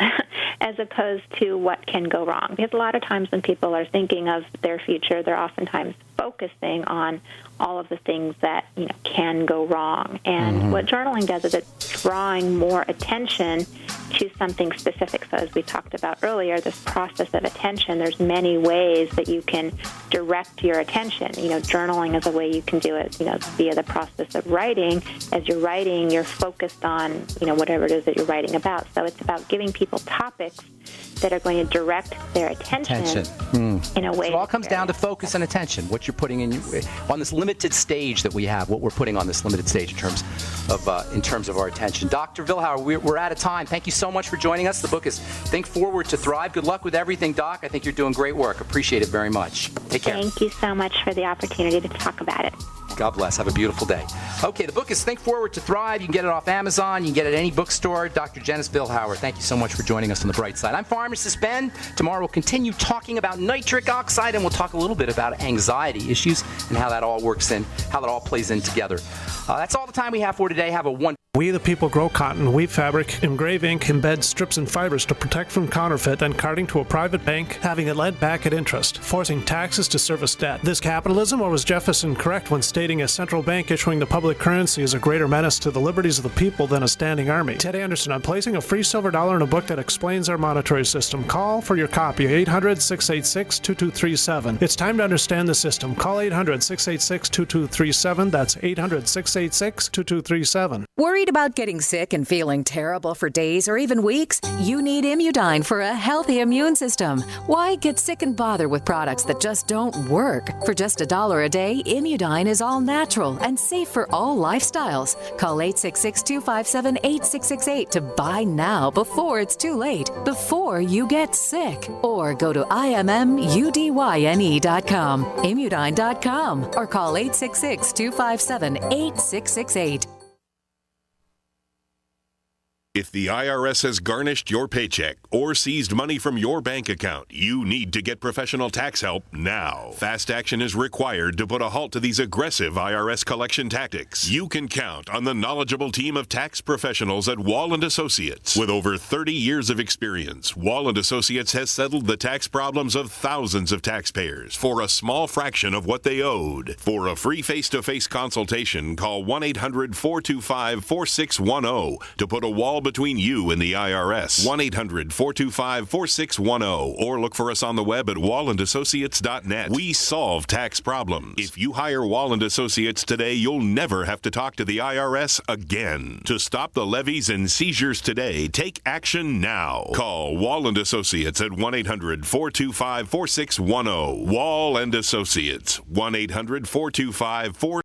as opposed to what can go wrong. Because a lot of times when people are thinking of their future, they're oftentimes focusing on all of the things that can go wrong. And what journaling does is it's drawing more attention to something specific. So as we talked about earlier, this process of attention, there's many ways that you can direct your attention. Journaling is a way you can do it, via the process of writing. As you're writing, you're focused on, whatever it is that you're writing about. So it's about giving people topics that are going to direct their attention in a way. So it all comes down to focus and attention, what you're putting in on this limited stage that we have, what we're putting on this limited stage in terms of our attention. Dr. Vilhauer, we're out of time. Thank you so much for joining us. The book is Think Forward to Thrive. Good luck with everything, Doc. I think you're doing great work. Appreciate it very much. Take care. Thank you so much for the opportunity to talk about it. God bless. Have a beautiful day. Okay, the book is Think Forward to Thrive. You can get it off Amazon. You can get it at any bookstore. Dr. Janice Vilhauer, thank you so much for joining us on The Bright Side. I'm Pharmacist Ben. Tomorrow we'll continue talking about nitric oxide, and we'll talk a little bit about anxiety issues and how that all works in, how that all plays in together. That's all the time we have for today. Have a wonderful We the people grow cotton, weave fabric, engrave ink, embed strips and fibers to protect from counterfeit, then carting to a private bank, having it lent back at interest, forcing taxes to service debt. This capitalism, or was Jefferson correct when stating a central bank issuing the public currency is a greater menace to the liberties of the people than a standing army? Ted Anderson, I'm placing a free silver dollar in a book that explains our monetary system. Call for your copy, 800-686-2237. It's time to understand the system. Call 800-686-2237. That's 800-686-2237. Worried about getting sick and feeling terrible for days or even weeks? You need Imudine for a healthy immune system. Why get sick and bother with products that just don't work? For just $1 a day, Imudine is all natural and safe for all lifestyles. Call 866-257-8668 to buy now before it's too late, before you get sick. Or go to IMMUDYNE.com, Imudine.com, or call 866-257-8668. If the IRS has garnished your paycheck or seized money from your bank account, you need to get professional tax help now. Fast action is required to put a halt to these aggressive IRS collection tactics. You can count on the knowledgeable team of tax professionals at Wall & Associates. With over 30 years of experience, Wall & Associates has settled the tax problems of thousands of taxpayers for a small fraction of what they owed. For a free face-to-face consultation, call 1-800-425-4610 to put a wall between you and the IRS. 1-800-425-4610 or look for us on the web at wallandassociates.net. We solve tax problems. If you hire Wall & Associates today, you'll never have to talk to the IRS again. To stop the levies and seizures today, take action now. Call Wall & Associates at 1-800-425-4610. Wall & Associates, 1-800-425-4610.